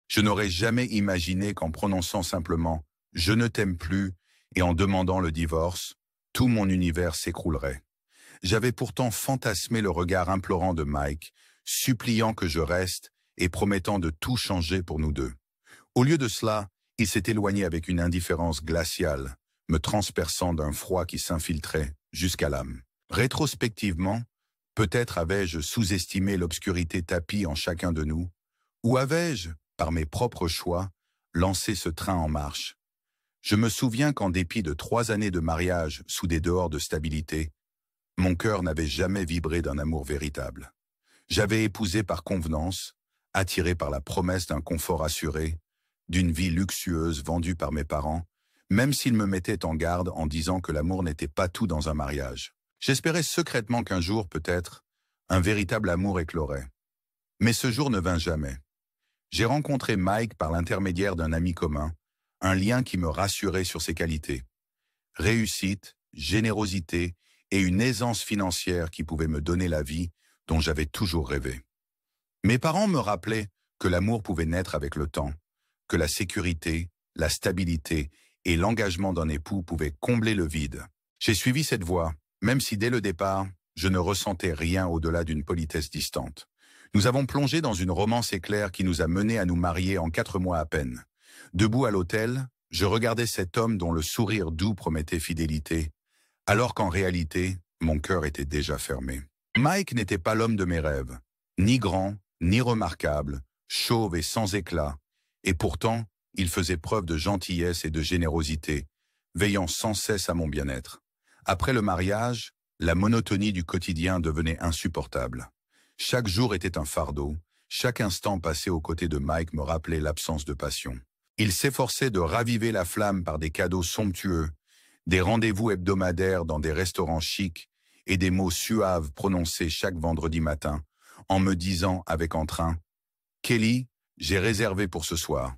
Je n'aurais jamais imaginé qu'en prononçant simplement « je ne t'aime plus » et en demandant le divorce, tout mon univers s'écroulerait. J'avais pourtant fantasmé le regard implorant de Mike, suppliant que je reste et promettant de tout changer pour nous deux. Au lieu de cela, il s'est éloigné avec une indifférence glaciale, me transperçant d'un froid qui s'infiltrait jusqu'à l'âme. Rétrospectivement, peut-être avais-je sous-estimé l'obscurité tapie en chacun de nous, ou avais-je, par mes propres choix, lancé ce train en marche. Je me souviens qu'en dépit de 3 années de mariage sous des dehors de stabilité, mon cœur n'avait jamais vibré d'un amour véritable. J'avais épousé par convenance, attiré par la promesse d'un confort assuré, d'une vie luxueuse vendue par mes parents, même s'ils me mettaient en garde en disant que l'amour n'était pas tout dans un mariage. J'espérais secrètement qu'un jour, peut-être, un véritable amour éclorait. Mais ce jour ne vint jamais. J'ai rencontré Mike par l'intermédiaire d'un ami commun, un lien qui me rassurait sur ses qualités. Réussite, générosité et une aisance financière qui pouvait me donner la vie dont j'avais toujours rêvé. Mes parents me rappelaient que l'amour pouvait naître avec le temps, que la sécurité, la stabilité et l'engagement d'un époux pouvaient combler le vide. J'ai suivi cette voie, même si dès le départ, je ne ressentais rien au-delà d'une politesse distante. Nous avons plongé dans une romance éclair qui nous a menés à nous marier en 4 mois à peine. Debout à l'autel, je regardais cet homme dont le sourire doux promettait fidélité, alors qu'en réalité, mon cœur était déjà fermé. Mike n'était pas l'homme de mes rêves, ni grand, ni remarquable, chauve et sans éclat, et pourtant, il faisait preuve de gentillesse et de générosité, veillant sans cesse à mon bien-être. Après le mariage, la monotonie du quotidien devenait insupportable. Chaque jour était un fardeau, chaque instant passé aux côtés de Mike me rappelait l'absence de passion. Il s'efforçait de raviver la flamme par des cadeaux somptueux, des rendez-vous hebdomadaires dans des restaurants chics et des mots suaves prononcés chaque vendredi matin, en me disant avec entrain « Kelly, j'ai réservé pour ce soir ».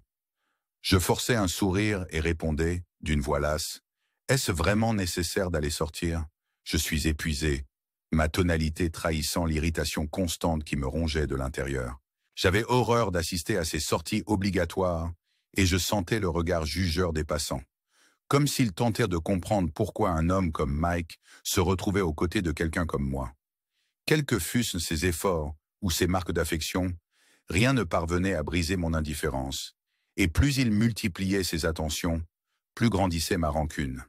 Je forçais un sourire et répondais, d'une voix lasse « Est-ce vraiment nécessaire d'aller sortir ? Je suis épuisé », ma tonalité trahissant l'irritation constante qui me rongeait de l'intérieur. J'avais horreur d'assister à ces sorties obligatoires et je sentais le regard jugeur des passants. Comme s'ils tentaient de comprendre pourquoi un homme comme Mike se retrouvait aux côtés de quelqu'un comme moi. Quels que fussent ses efforts ou ses marques d'affection, rien ne parvenait à briser mon indifférence. Et plus il multipliait ses attentions, plus grandissait ma rancune.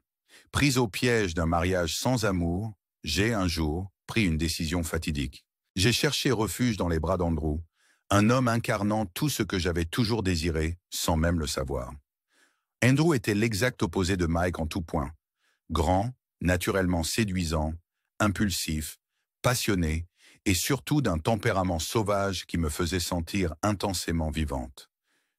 Prise au piège d'un mariage sans amour, j'ai un jour pris une décision fatidique. J'ai cherché refuge dans les bras d'Andrew, un homme incarnant tout ce que j'avais toujours désiré, sans même le savoir. Andrew était l'exact opposé de Mike en tout point. Grand, naturellement séduisant, impulsif, passionné, et surtout d'un tempérament sauvage qui me faisait sentir intensément vivante.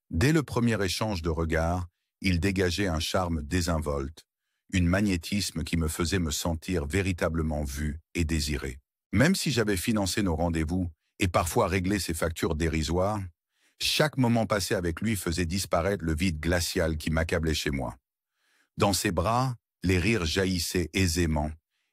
Dès le premier échange de regards, il dégageait un charme désinvolte, un magnétisme qui me faisait me sentir véritablement vu et désiré. Même si j'avais financé nos rendez-vous et parfois réglé ses factures dérisoires, chaque moment passé avec lui faisait disparaître le vide glacial qui m'accablait chez moi. Dans ses bras, les rires jaillissaient aisément,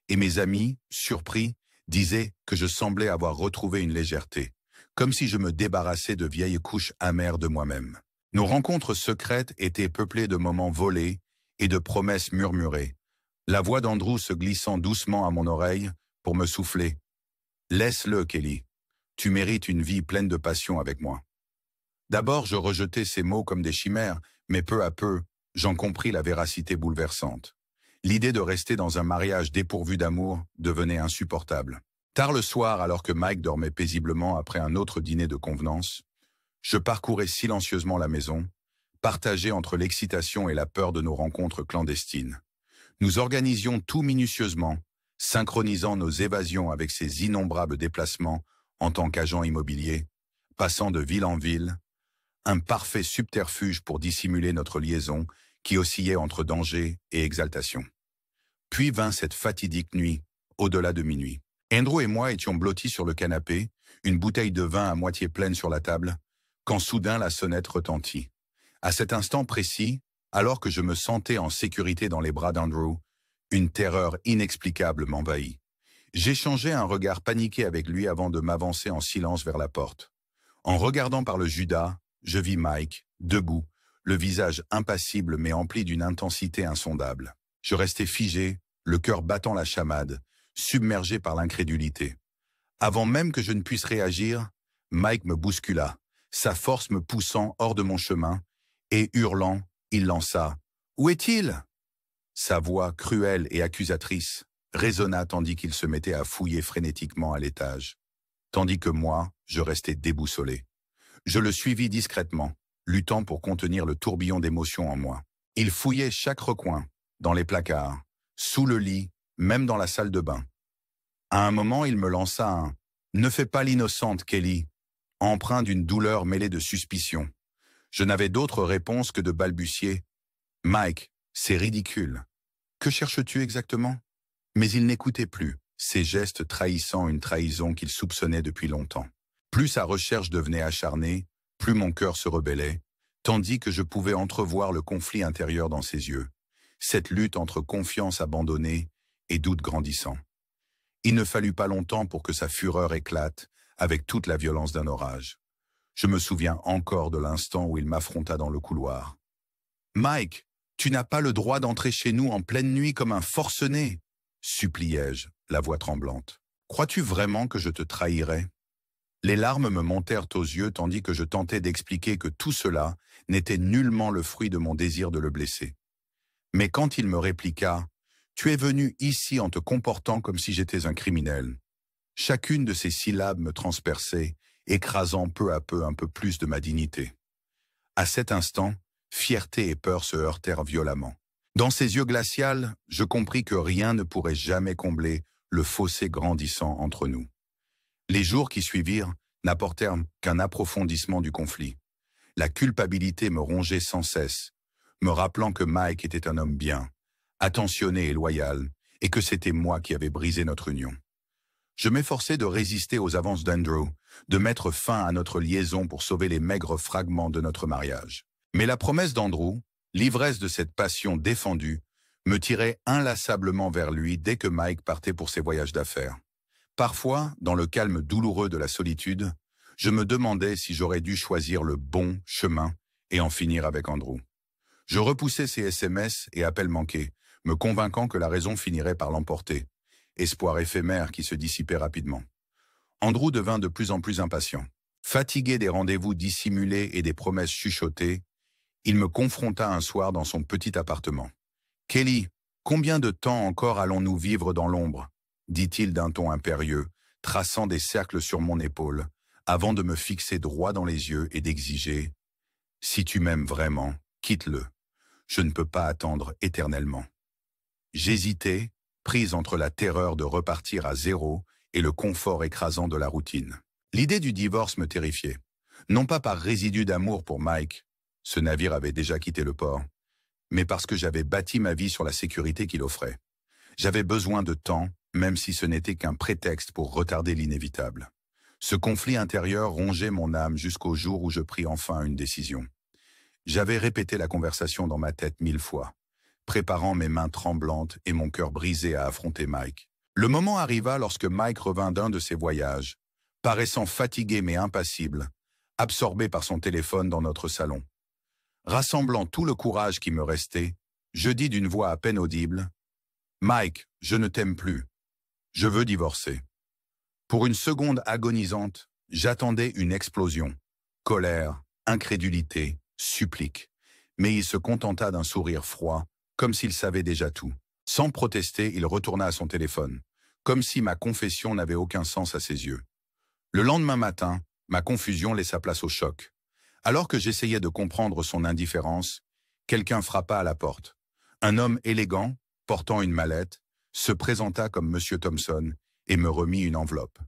et mes amis, surpris, disaient que je semblais avoir retrouvé une légèreté, comme si je me débarrassais de vieilles couches amères de moi-même. Nos rencontres secrètes étaient peuplées de moments volés et de promesses murmurées, la voix d'Andrew se glissant doucement à mon oreille pour me souffler. « Laisse-le, Kelly. Tu mérites une vie pleine de passion avec moi. » D'abord, je rejetais ces mots comme des chimères, mais peu à peu, j'en compris la véracité bouleversante. L'idée de rester dans un mariage dépourvu d'amour devenait insupportable. Tard le soir, alors que Mike dormait paisiblement après un autre dîner de convenance, je parcourais silencieusement la maison, partagé entre l'excitation et la peur de nos rencontres clandestines. Nous organisions tout minutieusement, synchronisant nos évasions avec ces innombrables déplacements en tant qu'agents immobiliers, passant de ville en ville, un parfait subterfuge pour dissimuler notre liaison qui oscillait entre danger et exaltation. Puis vint cette fatidique nuit, au-delà de minuit. Andrew et moi étions blottis sur le canapé, une bouteille de vin à moitié pleine sur la table, quand soudain la sonnette retentit. À cet instant précis, alors que je me sentais en sécurité dans les bras d'Andrew, une terreur inexplicable m'envahit. J'échangeai un regard paniqué avec lui avant de m'avancer en silence vers la porte. En regardant par le Judas, je vis Mike, debout, le visage impassible mais empli d'une intensité insondable. Je restais figé, le cœur battant la chamade, submergé par l'incrédulité. Avant même que je ne puisse réagir, Mike me bouscula, sa force me poussant hors de mon chemin, et hurlant, il lança « Où est-il » Sa voix, cruelle et accusatrice, résonna tandis qu'il se mettait à fouiller frénétiquement à l'étage. Tandis que moi, je restais déboussolé. Je le suivis discrètement, luttant pour contenir le tourbillon d'émotions en moi. Il fouillait chaque recoin, dans les placards, sous le lit, même dans la salle de bain. À un moment, il me lança un « Ne fais pas l'innocente, Kelly », empreint d'une douleur mêlée de suspicion. Je n'avais d'autre réponse que de balbutier « Mike, c'est ridicule. Que cherches-tu exactement ?» Mais il n'écoutait plus, ses gestes trahissant une trahison qu'il soupçonnait depuis longtemps. Plus sa recherche devenait acharnée, plus mon cœur se rebellait, tandis que je pouvais entrevoir le conflit intérieur dans ses yeux, cette lutte entre confiance abandonnée et doute grandissant. Il ne fallut pas longtemps pour que sa fureur éclate avec toute la violence d'un orage. Je me souviens encore de l'instant où il m'affronta dans le couloir. « Mike, tu n'as pas le droit d'entrer chez nous en pleine nuit comme un forcené !» suppliai-je, la voix tremblante. « Crois-tu vraiment que je te trahirais ?» Les larmes me montèrent aux yeux tandis que je tentais d'expliquer que tout cela n'était nullement le fruit de mon désir de le blesser. Mais quand il me répliqua « Tu es venu ici en te comportant comme si j'étais un criminel », chacune de ces syllabes me transperçait, écrasant peu à peu un peu plus de ma dignité. À cet instant, fierté et peur se heurtèrent violemment. Dans ses yeux glacials, je compris que rien ne pourrait jamais combler le fossé grandissant entre nous. Les jours qui suivirent n'apportèrent qu'un approfondissement du conflit. La culpabilité me rongeait sans cesse, me rappelant que Mike était un homme bien, attentionné et loyal, et que c'était moi qui avais brisé notre union. Je m'efforçais de résister aux avances d'Andrew, de mettre fin à notre liaison pour sauver les maigres fragments de notre mariage. Mais la promesse d'Andrew, l'ivresse de cette passion défendue, me tirait inlassablement vers lui dès que Mike partait pour ses voyages d'affaires. Parfois, dans le calme douloureux de la solitude, je me demandais si j'aurais dû choisir le bon chemin et en finir avec Andrew. Je repoussais ses SMS et appels manqués, me convainquant que la raison finirait par l'emporter, espoir éphémère qui se dissipait rapidement. Andrew devint de plus en plus impatient. Fatigué des rendez-vous dissimulés et des promesses chuchotées, il me confronta un soir dans son petit appartement. « Kelly, combien de temps encore allons-nous vivre dans l'ombre ?» dit-il d'un ton impérieux, traçant des cercles sur mon épaule, avant de me fixer droit dans les yeux et d'exiger « Si tu m'aimes vraiment, quitte-le. Je ne peux pas attendre éternellement. » J'hésitais, prise entre la terreur de repartir à zéro et le confort écrasant de la routine. L'idée du divorce me terrifiait, non pas par résidu d'amour pour Mike, ce navire avait déjà quitté le port, mais parce que j'avais bâti ma vie sur la sécurité qu'il offrait. J'avais besoin de temps, même si ce n'était qu'un prétexte pour retarder l'inévitable. Ce conflit intérieur rongeait mon âme jusqu'au jour où je pris enfin une décision. J'avais répété la conversation dans ma tête 1000 fois, préparant mes mains tremblantes et mon cœur brisé à affronter Mike. Le moment arriva lorsque Mike revint d'un de ses voyages, paraissant fatigué mais impassible, absorbé par son téléphone dans notre salon. Rassemblant tout le courage qui me restait, je dis d'une voix à peine audible « Mike, je ne t'aime plus. Je veux divorcer. » Pour une seconde agonisante, j'attendais une explosion. Colère, incrédulité, supplique. Mais il se contenta d'un sourire froid, comme s'il savait déjà tout. Sans protester, il retourna à son téléphone, comme si ma confession n'avait aucun sens à ses yeux. Le lendemain matin, ma confusion laissa place au choc. Alors que j'essayais de comprendre son indifférence, quelqu'un frappa à la porte. Un homme élégant, portant une mallette, se présenta comme M. Thompson et me remit une enveloppe.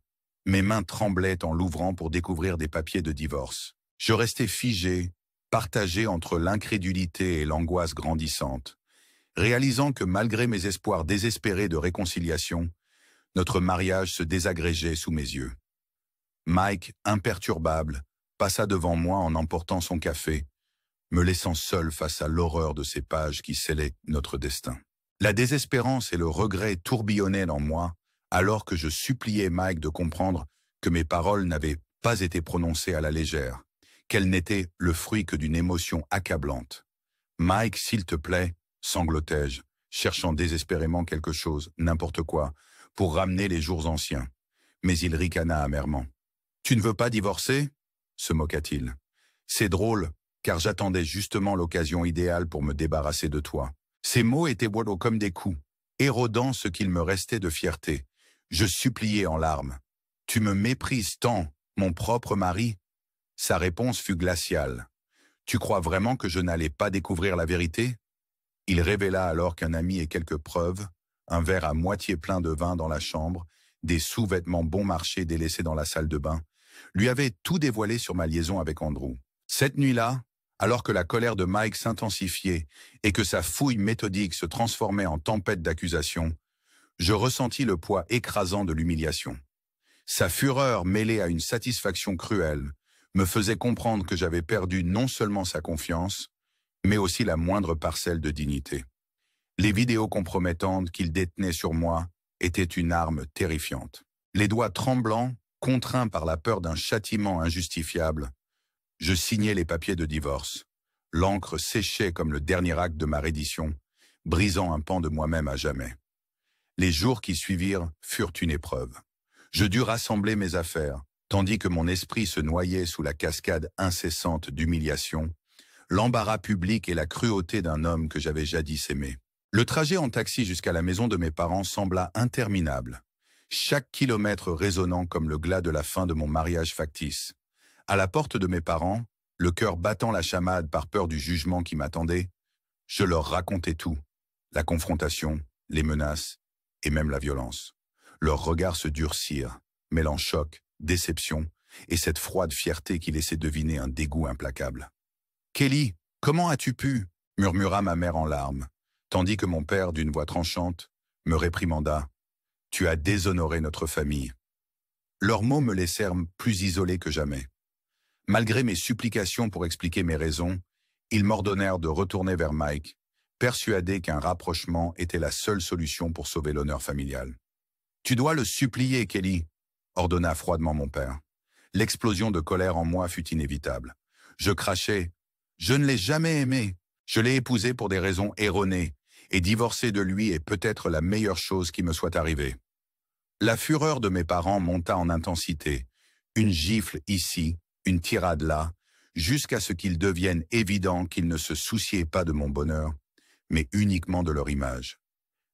Mes mains tremblaient en l'ouvrant pour découvrir des papiers de divorce. Je restais figé, partagé entre l'incrédulité et l'angoisse grandissante, réalisant que malgré mes espoirs désespérés de réconciliation, notre mariage se désagrégeait sous mes yeux. Mike, imperturbable, passa devant moi en emportant son café, me laissant seul face à l'horreur de ces pages qui scellaient notre destin. La désespérance et le regret tourbillonnaient en moi, alors que je suppliais Mike de comprendre que mes paroles n'avaient pas été prononcées à la légère, qu'elle n'était le fruit que d'une émotion accablante. « Mike, s'il te plaît », sanglotai-je, cherchant désespérément quelque chose, n'importe quoi, pour ramener les jours anciens. Mais il ricana amèrement. « Tu ne veux pas divorcer ?» se moqua-t-il. « C'est drôle, car j'attendais justement l'occasion idéale pour me débarrasser de toi. » Ces mots étaient boiaux comme des coups, érodant ce qu'il me restait de fierté. Je suppliai en larmes. « Tu me méprises tant, mon propre mari ?» Sa réponse fut glaciale. « Tu crois vraiment que je n'allais pas découvrir la vérité ?» Il révéla alors qu'un ami et quelques preuves, un verre à moitié plein de vin dans la chambre, des sous-vêtements bon marché délaissés dans la salle de bain, lui avaient tout dévoilé sur ma liaison avec Andrew. Cette nuit-là, alors que la colère de Mike s'intensifiait et que sa fouille méthodique se transformait en tempête d'accusations, je ressentis le poids écrasant de l'humiliation. Sa fureur mêlée à une satisfaction cruelle me faisait comprendre que j'avais perdu non seulement sa confiance, mais aussi la moindre parcelle de dignité. Les vidéos compromettantes qu'il détenait sur moi étaient une arme terrifiante. Les doigts tremblants, contraints par la peur d'un châtiment injustifiable, je signai les papiers de divorce. L'encre séchait comme le dernier acte de ma reddition, brisant un pan de moi-même à jamais. Les jours qui suivirent furent une épreuve. Je dus rassembler mes affaires, tandis que mon esprit se noyait sous la cascade incessante d'humiliation, l'embarras public et la cruauté d'un homme que j'avais jadis aimé. Le trajet en taxi jusqu'à la maison de mes parents sembla interminable, chaque kilomètre résonnant comme le glas de la fin de mon mariage factice. À la porte de mes parents, le cœur battant la chamade par peur du jugement qui m'attendait, je leur racontais tout, la confrontation, les menaces et même la violence. Leurs regards se durcirent, mêlant choc, déception et cette froide fierté qui laissait deviner un dégoût implacable. « Kelly, comment as-tu pu ?» murmura ma mère en larmes, tandis que mon père, d'une voix tranchante, me réprimanda. « Tu as déshonoré notre famille. » Leurs mots me laissèrent plus isolé que jamais. Malgré mes supplications pour expliquer mes raisons, ils m'ordonnèrent de retourner vers Mike, persuadés qu'un rapprochement était la seule solution pour sauver l'honneur familial. « Tu dois le supplier, Kelly », ordonna froidement mon père. L'explosion de colère en moi fut inévitable. Je crachai. « Je ne l'ai jamais aimé. Je l'ai épousé pour des raisons erronées, et divorcer de lui est peut-être la meilleure chose qui me soit arrivée. » La fureur de mes parents monta en intensité, une gifle ici, une tirade là, jusqu'à ce qu'il devienne évident qu'ils ne se souciaient pas de mon bonheur, mais uniquement de leur image.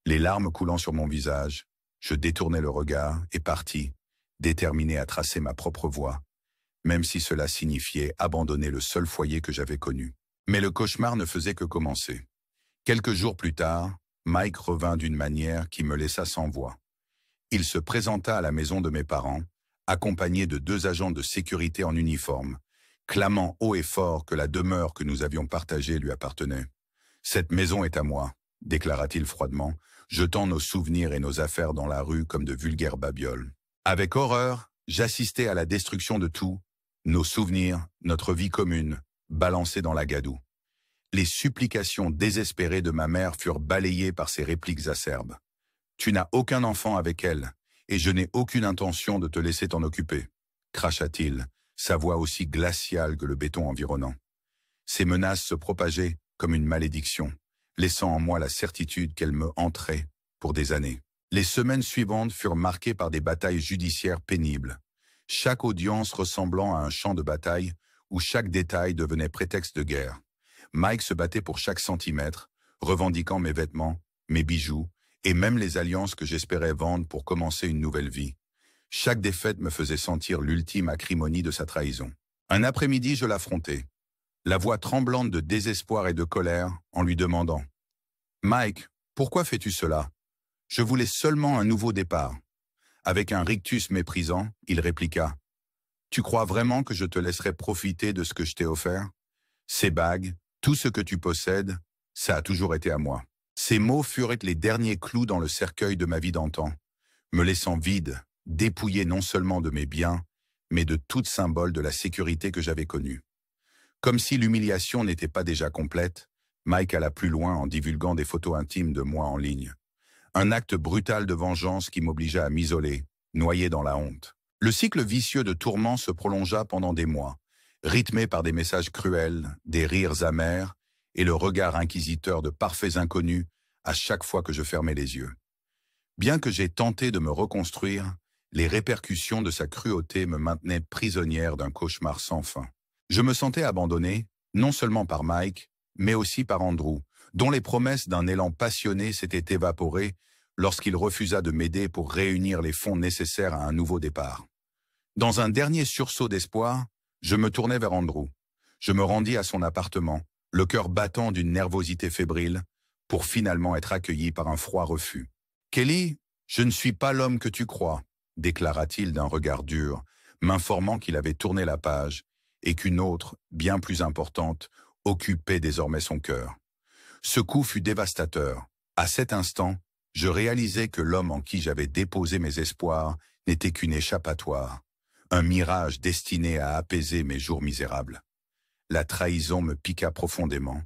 Les larmes coulant sur mon visage, je détournai le regard et partis, déterminé à tracer ma propre voie, même si cela signifiait abandonner le seul foyer que j'avais connu. Mais le cauchemar ne faisait que commencer. Quelques jours plus tard, Mike revint d'une manière qui me laissa sans voix. Il se présenta à la maison de mes parents, accompagné de 2 agents de sécurité en uniforme, clamant haut et fort que la demeure que nous avions partagée lui appartenait. « Cette maison est à moi », déclara-t-il froidement, jetant nos souvenirs et nos affaires dans la rue comme de vulgaires babioles. Avec horreur, j'assistais à la destruction de tout, nos souvenirs, notre vie commune, balancés dans la gadoue. Les supplications désespérées de ma mère furent balayées par ses répliques acerbes. « Tu n'as aucun enfant avec elle, et je n'ai aucune intention de te laisser t'en occuper », cracha-t-il, sa voix aussi glaciale que le béton environnant. Ces menaces se propageaient comme une malédiction, laissant en moi la certitude qu'elles me hanteraient pour des années. Les semaines suivantes furent marquées par des batailles judiciaires pénibles, chaque audience ressemblant à un champ de bataille où chaque détail devenait prétexte de guerre. Mike se battait pour chaque centimètre, revendiquant mes vêtements, mes bijoux, et même les alliances que j'espérais vendre pour commencer une nouvelle vie. Chaque défaite me faisait sentir l'ultime acrimonie de sa trahison. Un après-midi, je l'affrontai, la voix tremblante de désespoir et de colère, en lui demandant « Mike, pourquoi fais-tu cela? Je voulais seulement un nouveau départ. » Avec un rictus méprisant, il répliqua « Tu crois vraiment que je te laisserai profiter de ce que je t'ai offert? Ces bagues, tout ce que tu possèdes, ça a toujours été à moi. » Ces mots furent les derniers clous dans le cercueil de ma vie d'antan, me laissant vide, dépouillé non seulement de mes biens, mais de tout symbole de la sécurité que j'avais connue. Comme si l'humiliation n'était pas déjà complète, Mike alla plus loin en divulguant des photos intimes de moi en ligne. Un acte brutal de vengeance qui m'obligea à m'isoler, noyé dans la honte. Le cycle vicieux de tourments se prolongea pendant des mois, rythmé par des messages cruels, des rires amers et le regard inquisiteur de parfaits inconnus à chaque fois que je fermais les yeux. Bien que j'ai tenté de me reconstruire, les répercussions de sa cruauté me maintenaient prisonnière d'un cauchemar sans fin. Je me sentais abandonné, non seulement par Mike, mais aussi par Andrew, dont les promesses d'un élan passionné s'étaient évaporées lorsqu'il refusa de m'aider pour réunir les fonds nécessaires à un nouveau départ. Dans un dernier sursaut d'espoir, je me tournai vers Andrew. Je me rendis à son appartement, le cœur battant d'une nervosité fébrile, pour finalement être accueilli par un froid refus. « Kelly, je ne suis pas l'homme que tu crois », déclara-t-il d'un regard dur, m'informant qu'il avait tourné la page et qu'une autre, bien plus importante, occupait désormais son cœur. Ce coup fut dévastateur. À cet instant, je réalisai que l'homme en qui j'avais déposé mes espoirs n'était qu'une échappatoire, un mirage destiné à apaiser mes jours misérables. La trahison me piqua profondément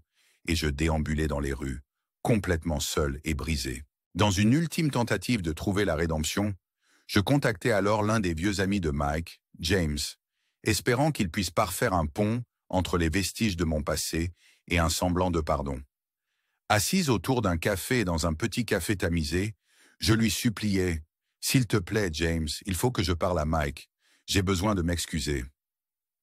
et je déambulai dans les rues, complètement seul et brisé. Dans une ultime tentative de trouver la rédemption, je contactai alors l'un des vieux amis de Mike, James, espérant qu'il puisse parfaire un pont entre les vestiges de mon passé et un semblant de pardon. Assise autour d'un café et dans un petit café tamisé, je lui suppliai « S'il te plaît, James, il faut que je parle à Mike. J'ai besoin de m'excuser. »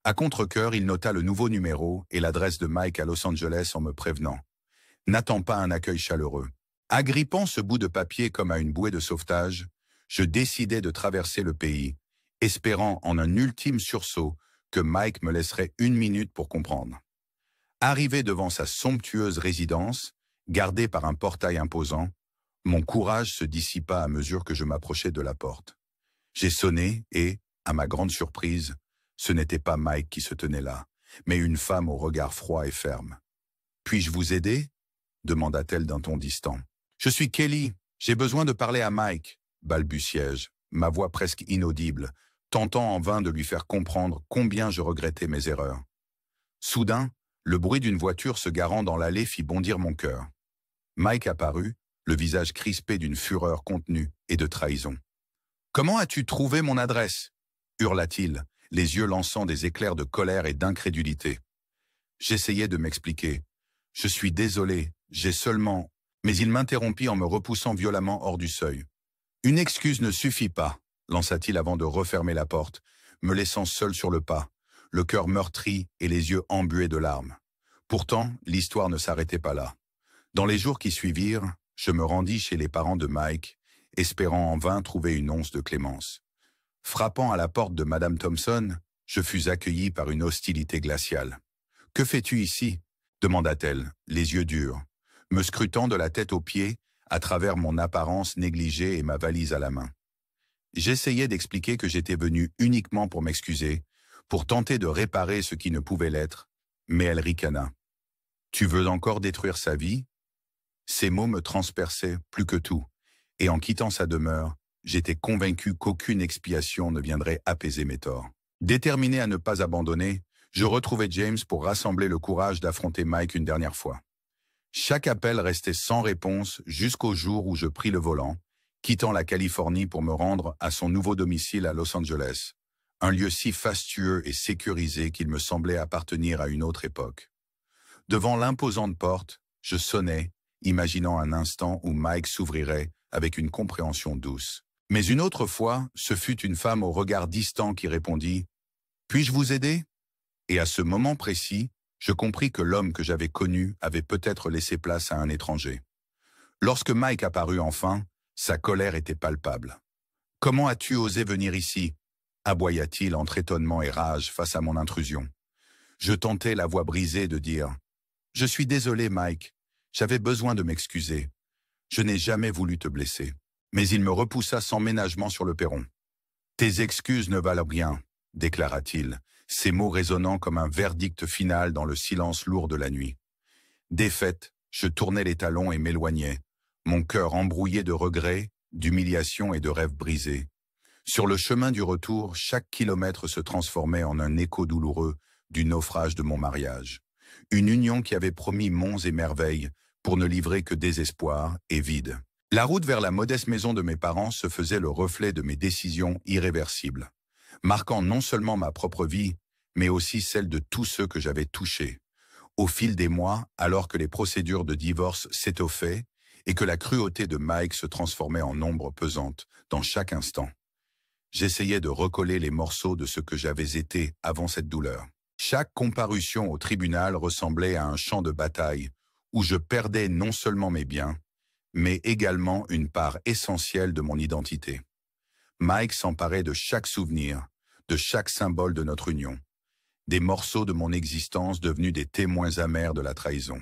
À contre-cœur, il nota le nouveau numéro et l'adresse de Mike à Los Angeles en me prévenant « N'attends pas un accueil chaleureux. » Agrippant ce bout de papier comme à une bouée de sauvetage, je décidai de traverser le pays, espérant en un ultime sursaut que Mike me laisserait 1 minute pour comprendre. Arrivé devant sa somptueuse résidence, gardée par un portail imposant, mon courage se dissipa à mesure que je m'approchais de la porte. J'ai sonné et, à ma grande surprise, ce n'était pas Mike qui se tenait là, mais une femme au regard froid et ferme. « Puis-je vous aider ?» demanda-t-elle d'un ton distant. « Je suis Kelly, j'ai besoin de parler à Mike », balbutiai-je, ma voix presque inaudible, tentant en vain de lui faire comprendre combien je regrettais mes erreurs. Soudain, le bruit d'une voiture se garant dans l'allée fit bondir mon cœur. Mike apparut, le visage crispé d'une fureur contenue et de trahison. « Comment as-tu trouvé mon adresse ?» hurla-t-il, les yeux lançant des éclairs de colère et d'incrédulité. J'essayais de m'expliquer. « Je suis désolé, j'ai seulement… » Mais il m'interrompit en me repoussant violemment hors du seuil. « Une excuse ne suffit pas », lança-t-il avant de refermer la porte, me laissant seul sur le pas, le cœur meurtri et les yeux embués de larmes. Pourtant, l'histoire ne s'arrêtait pas là. Dans les jours qui suivirent, je me rendis chez les parents de Mike, espérant en vain trouver une once de clémence. Frappant à la porte de Madame Thompson, je fus accueilli par une hostilité glaciale. « Que fais-tu ici ?» demanda-t-elle, les yeux durs, me scrutant de la tête aux pieds à travers mon apparence négligée et ma valise à la main. J'essayais d'expliquer que j'étais venu uniquement pour m'excuser, pour tenter de réparer ce qui ne pouvait l'être, mais elle ricana. « Tu veux encore détruire sa vie ?» Ces mots me transperçaient plus que tout, et en quittant sa demeure, j'étais convaincu qu'aucune expiation ne viendrait apaiser mes torts. Déterminé à ne pas abandonner, je retrouvai James pour rassembler le courage d'affronter Mike une dernière fois. Chaque appel restait sans réponse jusqu'au jour où je pris le volant, quittant la Californie pour me rendre à son nouveau domicile à Los Angeles, un lieu si fastueux et sécurisé qu'il me semblait appartenir à une autre époque. Devant l'imposante porte, je sonnai, imaginant un instant où Mike s'ouvrirait avec une compréhension douce. Mais une autre fois, ce fut une femme au regard distant qui répondit « Puis-je vous aider ?» Et à ce moment précis, je compris que l'homme que j'avais connu avait peut-être laissé place à un étranger. Lorsque Mike apparut enfin, sa colère était palpable. « Comment as-tu osé venir ici ?» aboya-t-il entre étonnement et rage face à mon intrusion. Je tentai, la voix brisée, de dire « Je suis désolé, Mike. J'avais besoin de m'excuser. Je n'ai jamais voulu te blesser. » Mais il me repoussa sans ménagement sur le perron. « Tes excuses ne valent rien, » déclara-t-il, ses mots résonnant comme un verdict final dans le silence lourd de la nuit. Défaite, je tournai les talons et m'éloignai, mon cœur embrouillé de regrets, d'humiliation et de rêves brisés. Sur le chemin du retour, chaque kilomètre se transformait en un écho douloureux du naufrage de mon mariage. Une union qui avait promis monts et merveilles pour ne livrer que désespoir et vide. La route vers la modeste maison de mes parents se faisait le reflet de mes décisions irréversibles, marquant non seulement ma propre vie, mais aussi celle de tous ceux que j'avais touchés. Au fil des mois, alors que les procédures de divorce s'étoffaient et que la cruauté de Mike se transformait en ombre pesante dans chaque instant, j'essayais de recoller les morceaux de ce que j'avais été avant cette douleur. Chaque comparution au tribunal ressemblait à un champ de bataille où je perdais non seulement mes biens, mais également une part essentielle de mon identité. Mike s'emparait de chaque souvenir, de chaque symbole de notre union, des morceaux de mon existence devenus des témoins amers de la trahison.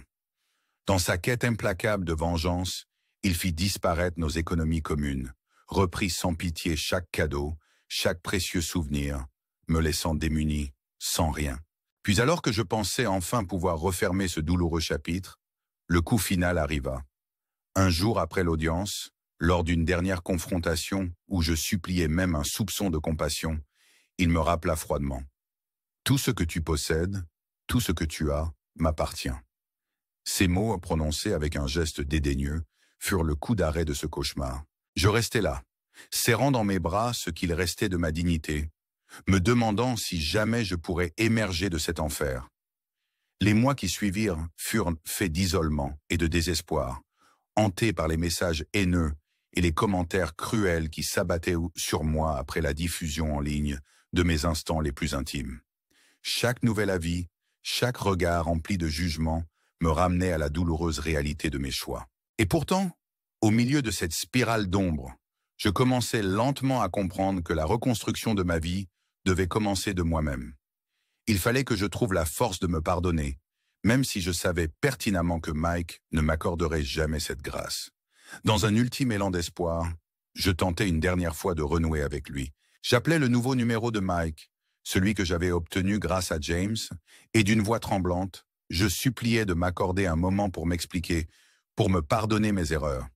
Dans sa quête implacable de vengeance, il fit disparaître nos économies communes, reprit sans pitié chaque cadeau, chaque précieux souvenir, me laissant démuni, sans rien. Puis alors que je pensais enfin pouvoir refermer ce douloureux chapitre, le coup final arriva. Un jour après l'audience, lors d'une dernière confrontation où je suppliais même un soupçon de compassion, il me rappela froidement. « Tout ce que tu possèdes, tout ce que tu as, m'appartient. » Ces mots, prononcés avec un geste dédaigneux, furent le coup d'arrêt de ce cauchemar. Je restais là, serrant dans mes bras ce qu'il restait de ma dignité, me demandant si jamais je pourrais émerger de cet enfer. Les mois qui suivirent furent faits d'isolement et de désespoir, hantés par les messages haineux et les commentaires cruels qui s'abattaient sur moi après la diffusion en ligne de mes instants les plus intimes. Chaque nouvel avis, chaque regard rempli de jugement me ramenait à la douloureuse réalité de mes choix. Et pourtant, au milieu de cette spirale d'ombre, je commençais lentement à comprendre que la reconstruction de ma vie devait commencer de moi-même. Il fallait que je trouve la force de me pardonner, même si je savais pertinemment que Mike ne m'accorderait jamais cette grâce. Dans un ultime élan d'espoir, je tentais une dernière fois de renouer avec lui. J'appelais le nouveau numéro de Mike, celui que j'avais obtenu grâce à James, et d'une voix tremblante, je suppliais de m'accorder un moment pour m'expliquer, pour me pardonner mes erreurs.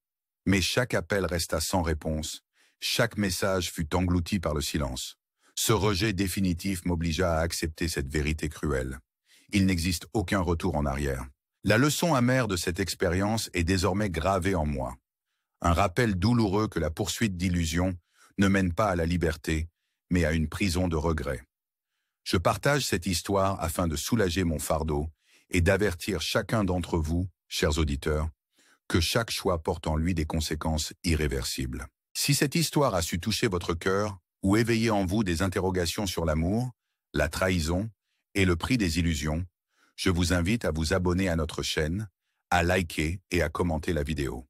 Mais chaque appel resta sans réponse, chaque message fut englouti par le silence. Ce rejet définitif m'obligea à accepter cette vérité cruelle. Il n'existe aucun retour en arrière. La leçon amère de cette expérience est désormais gravée en moi. Un rappel douloureux que la poursuite d'illusions ne mène pas à la liberté, mais à une prison de regrets. Je partage cette histoire afin de soulager mon fardeau et d'avertir chacun d'entre vous, chers auditeurs, que chaque choix porte en lui des conséquences irréversibles. Si cette histoire a su toucher votre cœur ou éveiller en vous des interrogations sur l'amour, la trahison et le prix des illusions, je vous invite à vous abonner à notre chaîne, à liker et à commenter la vidéo.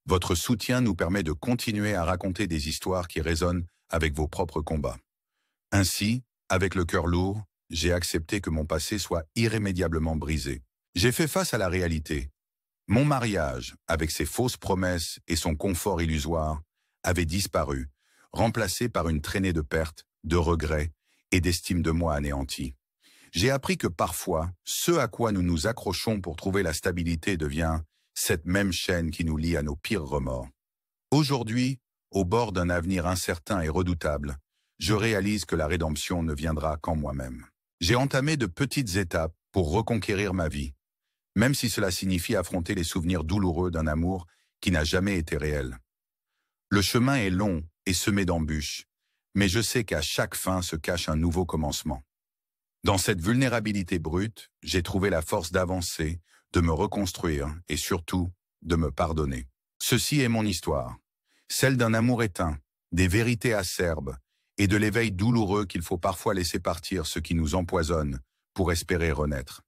Votre soutien nous permet de continuer à raconter des histoires qui résonnent avec vos propres combats. Ainsi, avec le cœur lourd, j'ai accepté que mon passé soit irrémédiablement brisé. J'ai fait face à la réalité. Mon mariage, avec ses fausses promesses et son confort illusoire, avait disparu, remplacé par une traînée de pertes, de regrets et d'estime de moi anéantie. J'ai appris que parfois, ce à quoi nous nous accrochons pour trouver la stabilité devient cette même chaîne qui nous lie à nos pires remords. Aujourd'hui, au bord d'un avenir incertain et redoutable, je réalise que la rédemption ne viendra qu'en moi-même. J'ai entamé de petites étapes pour reconquérir ma vie, même si cela signifie affronter les souvenirs douloureux d'un amour qui n'a jamais été réel. Le chemin est long et semé d'embûches, mais je sais qu'à chaque fin se cache un nouveau commencement. Dans cette vulnérabilité brute, j'ai trouvé la force d'avancer, de me reconstruire et surtout de me pardonner. Ceci est mon histoire, celle d'un amour éteint, des vérités acerbes et de l'éveil douloureux qu'il faut parfois laisser partir ce qui nous empoisonne pour espérer renaître.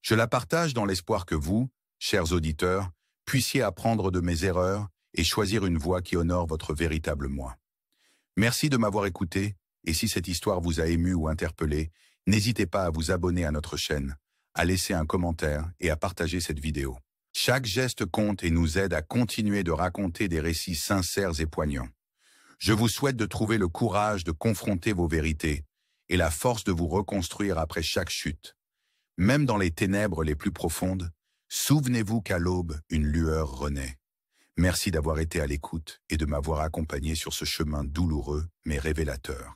Je la partage dans l'espoir que vous, chers auditeurs, puissiez apprendre de mes erreurs et choisir une voie qui honore votre véritable moi. Merci de m'avoir écouté, et si cette histoire vous a ému ou interpellé, n'hésitez pas à vous abonner à notre chaîne, à laisser un commentaire et à partager cette vidéo. Chaque geste compte et nous aide à continuer de raconter des récits sincères et poignants. Je vous souhaite de trouver le courage de confronter vos vérités et la force de vous reconstruire après chaque chute. Même dans les ténèbres les plus profondes, souvenez-vous qu'à l'aube, une lueur renaît. Merci d'avoir été à l'écoute et de m'avoir accompagné sur ce chemin douloureux mais révélateur.